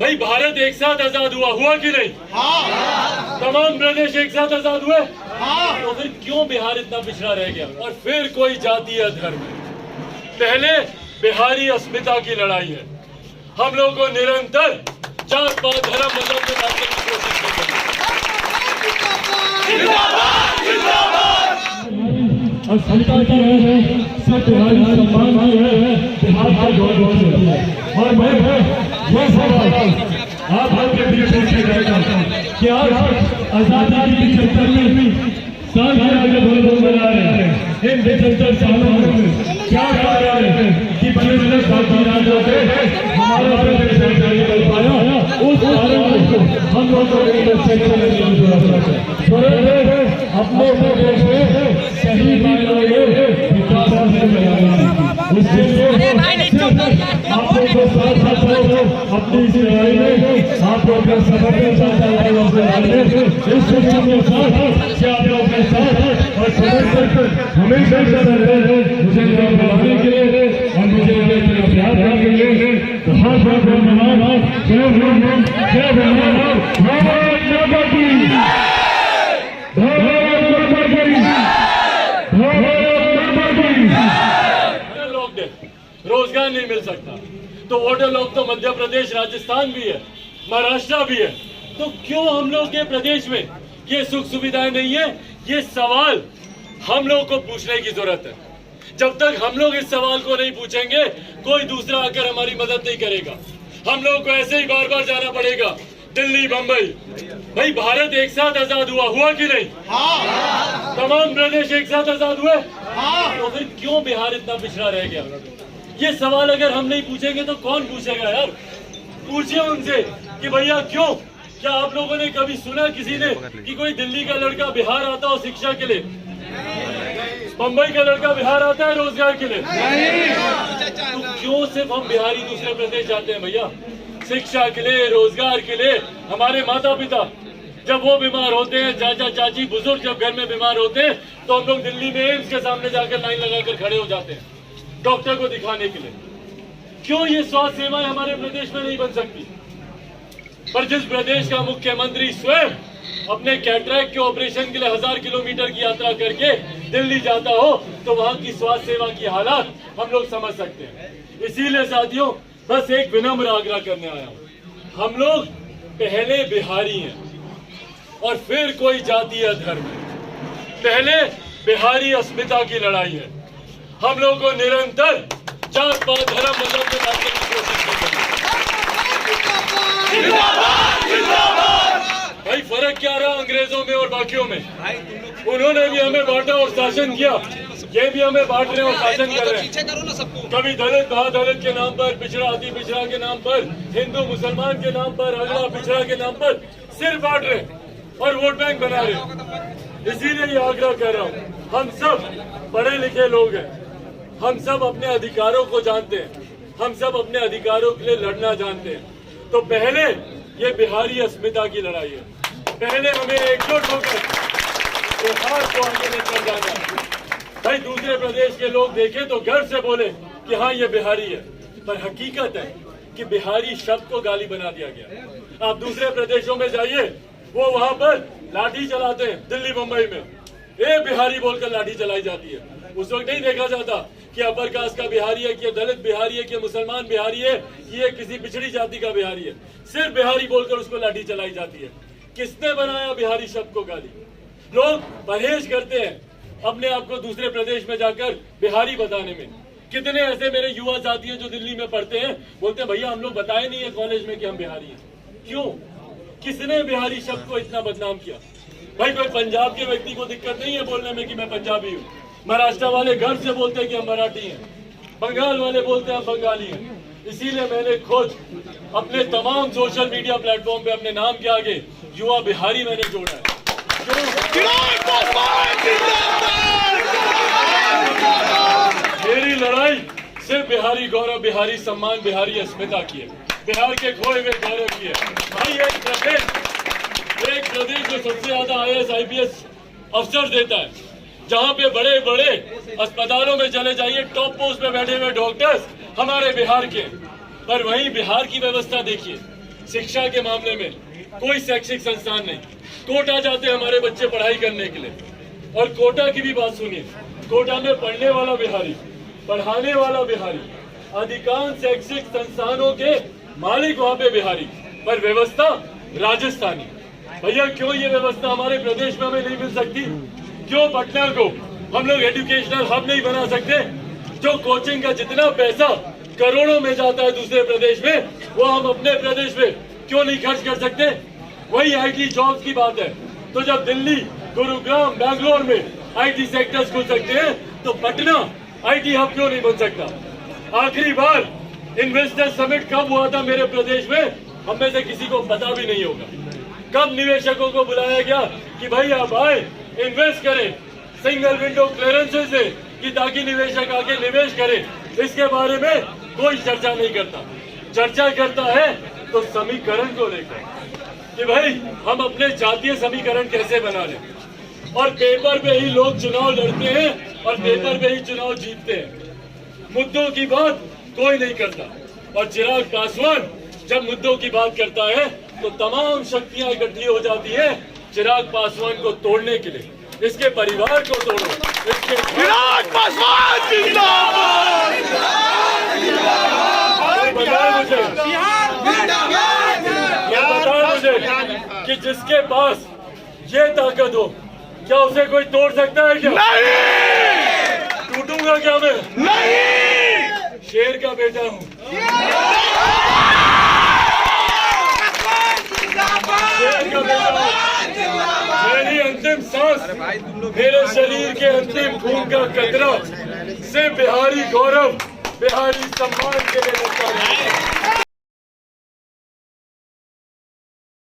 भाई भारत एक साथ आजाद हुआ कि नहीं? हाँ। तमाम प्रदेश एक साथ आजाद हुए? हाँ। तो फिर क्यों बिहार इतना पिछड़ा रह गया? और फिर कोई जाति या धर्म? पहले बिहारी अस्मिता की लड़ाई है। हम लोग को निरंतर जात पात धर्म मजहब के बांटने की कोशिश की गई। अस्मिता की है, सब बिहारी सम्मान है, बिहार का गौरव है। और मैं ये सवाल आप लोगों के बीच में करता हूं कि आज आजादी की 75वीं साल की आगे बढ़ बना रहे हैं। इन 75 सालों में क्या कारण है कि बड़े साथी राजा थे हमारा प्रदेश आजादी कर पाया? उस कारण को हम लोग को अपने प्रदेश में सही मायनों में विकास उसके लिए आप लोग को साथ अपनी इस लड़ाई में आप लोग का समर्थन चाहता है। इस सूचना के साथ कि आप लोग के साथ और समर्थन हमेशा मुझे बढ़ाने के लिए और मुझे प्यार करने के लिए बहुत बहुत धन्यवाद। जय भीम, जय रोजगार नहीं मिल सकता तो वोटर लोग तो मध्य प्रदेश, राजस्थान भी है, महाराष्ट्र भी है, तो क्यों हम लोग के प्रदेश में ये सुख सुविधाएं नहीं है? ये सवाल हम लोग को पूछने की जरूरत है। जब तक हम लोग इस सवाल को नहीं पूछेंगे कोई दूसरा आकर हमारी मदद नहीं करेगा। हम लोग को ऐसे ही बार बार जाना पड़ेगा दिल्ली, बंबई। भाई भारत एक साथ आजाद हुआ कि नहीं? हाँ। तमाम प्रदेश एक साथ आजाद हुए? हाँ। तो फिर क्यों बिहार इतना पिछड़ा रह गया? ये सवाल अगर हम नहीं पूछेंगे तो कौन पूछेगा यार? पूछिए उनसे कि भैया क्यों? क्या आप लोगों ने कभी सुना किसी ने कि कोई दिल्ली का लड़का बिहार आता हो शिक्षा के लिए? बंबई का लड़का बिहार आता है रोजगार के लिए? तो क्यों सिर्फ हम बिहारी दूसरे प्रदेश जाते हैं भैया? शिक्षा के लिए, रोजगार के लिए। हमारे माता पिता जब वो बीमार होते हैं, चाचा चाची बुजुर्ग जब घर में बीमार होते हैं, तो हम लोग दिल्ली में एम्स के सामने जाकर लाइन लगाकर खड़े हो जाते हैं डॉक्टर को दिखाने के लिए। क्यों ये स्वास्थ्य सेवाएं हमारे प्रदेश में नहीं बन सकती? पर जिस प्रदेश का मुख्यमंत्री स्वयं अपने कैटरैक्ट के ऑपरेशन के लिए 1000 किलोमीटर की यात्रा करके दिल्ली जाता हो, तो वहां की स्वास्थ्य सेवा की हालात हम लोग समझ सकते हैं। इसीलिए साथियों, बस एक विनम्र आग्रह करने आया हूं। हम लोग पहले बिहारी हैं और फिर कोई जाति या धर्म है। पहले बिहारी अस्मिता की लड़ाई है। हम लोग को निरंतर जात पात धर्म मजहब के बांटने की कोशिश की गई। भाई फर्क क्या रहा अंग्रेजों में और बाकियों में? उन्होंने भी हमें बांटा और शासन किया, ये भी हमें बांट रहे और शासन कर रहे हैं। कभी दलित महादलित के नाम पर, पिछड़ा अति पिछड़ा के नाम पर, हिंदू मुसलमान के नाम पर, अगला पिछड़ा के नाम पर सिर बांट रहे और वोट बैंक बना रहे। इसीलिए ये आग्रह कर रहा हूँ, हम सब पढ़े लिखे लोग हैं, हम सब अपने अधिकारों को जानते हैं, हम सब अपने अधिकारों के लिए लड़ना जानते हैं। तो पहले ये बिहारी अस्मिता की लड़ाई है। पहले हमें एकजुट होकर बिहार को आगे लेकर जाना है। भाई दूसरे प्रदेश के लोग देखें तो गर्व से बोले कि हाँ ये बिहारी है, पर हकीकत है कि बिहारी शब्द को गाली बना दिया गया। आप दूसरे प्रदेशों में जाइए, वो वहां पर लाठी चलाते हैं। दिल्ली बंबई में ए बिहारी बोलकर लाठी चलाई जाती है। उस वक्त नहीं देखा जाता कि अपर कास्ट का बिहारी है, कि दलित बिहारी है, कि मुसलमान बिहारी है, कि ये किसी पिछड़ी जाति का बिहारी है। सिर्फ बिहारी बोलकर उसको लाठी चलाई जाती है। किसने बनाया बिहारी शब्द को गाली? लोग परहेज करते हैं अपने आप को दूसरे प्रदेश में जाकर बिहारी बताने में। कितने ऐसे मेरे युवा साथी हैं जो दिल्ली में पढ़ते हैं, बोलते हैं भैया हम लोग बताए नहीं है कॉलेज में कि हम बिहारी हैं। क्यों? किसने बिहारी शब्द को इतना बदनाम किया? भाई कोई पंजाब के व्यक्ति को दिक्कत नहीं है बोलने में कि मैं पंजाबी हूँ। महाराष्ट्र वाले गर्व से बोलते हैं कि हम मराठी हैं। बंगाल वाले बोलते हैं हम बंगाली हैं। इसीलिए मैंने खुद अपने तमाम सोशल मीडिया प्लेटफॉर्म पे अपने नाम के आगे युवा बिहारी मैंने जोड़ा है। मेरी लड़ाई सिर्फ बिहारी गौरव, बिहारी सम्मान, बिहारी अस्मिता की है, बिहार के खोए हुए गौरव की है। भाई एक प्रदेश जो सबसे ज्यादा IAS IPS अफसर देता है, जहाँ पे बड़े बड़े अस्पतालों में चले जाइए टॉप पोस्ट पे बैठे हुए डॉक्टर्स हमारे बिहार के। पर वहीं बिहार की व्यवस्था देखिए, शिक्षा के मामले में कोई शैक्षिक संस्थान नहीं। कोटा जाते हैं हमारे बच्चे पढ़ाई करने के लिए, और कोटा की भी बात सुनिए। कोटा में पढ़ने वाला बिहारी, पढ़ाने वाला बिहारी, अधिकांश शैक्षिक संस्थानों के मालिक वहाँ पे बिहारी, पर व्यवस्था राजस्थानी। भैया क्यों ये व्यवस्था हमारे प्रदेश में हमें नहीं मिल सकती? क्यों पटना को हम लोग एजुकेशनल हब नहीं बना सकते? जो कोचिंग का जितना पैसा करोड़ों में जाता है दूसरे प्रदेश में, वो हम अपने प्रदेश में क्यों नहीं खर्च कर सकते? वही आईटी जॉब्स की बात है। तो जब दिल्ली, गुरुग्राम, बैंगलोर में आईटी सेक्टर्स खुल सकते हैं, तो पटना आईटी हब क्यों नहीं बन सकता? आखिरी बार इन्वेस्टर समिट कब हुआ था मेरे प्रदेश में? हम में से किसी को पता भी नहीं होगा। कब निवेशकों को बुलाया गया कि भाई आप आए, इन्वेस्ट करें, सिंगल विंडो क्लियरेंसेस से, कि ताकि निवेशक आके निवेश करें? इसके बारे में कोई चर्चा नहीं करता। चर्चा करता है तो समीकरण को लेकर कि भाई हम अपने जातीय समीकरण कैसे बना लें, और पेपर पे ही लोग चुनाव लड़ते हैं और पेपर पे ही चुनाव जीतते हैं। मुद्दों की बात कोई नहीं करता, और चिराग पासवान जब मुद्दों की बात करता है तो तमाम शक्तियां इकट्ठी हो जाती है चिराग पासवान को तोड़ने के लिए। इसके परिवार को तोड़ो, इसके चिराग पासवान जिंदाबाद! बताएं मुझे कि जिसके पास ये ताकत हो, क्या उसे कोई तोड़ सकता है? क्या नहीं! टूटूंगा क्या मैं? नहीं! शेर का बेटा हूँ। शेर का बेटा हूँ। मेरी अंतिम सांस, मेरे शरीर के अंतिम खून का कतरा से बिहारी गौरव, बिहारी सम्मान के लिए लगता है।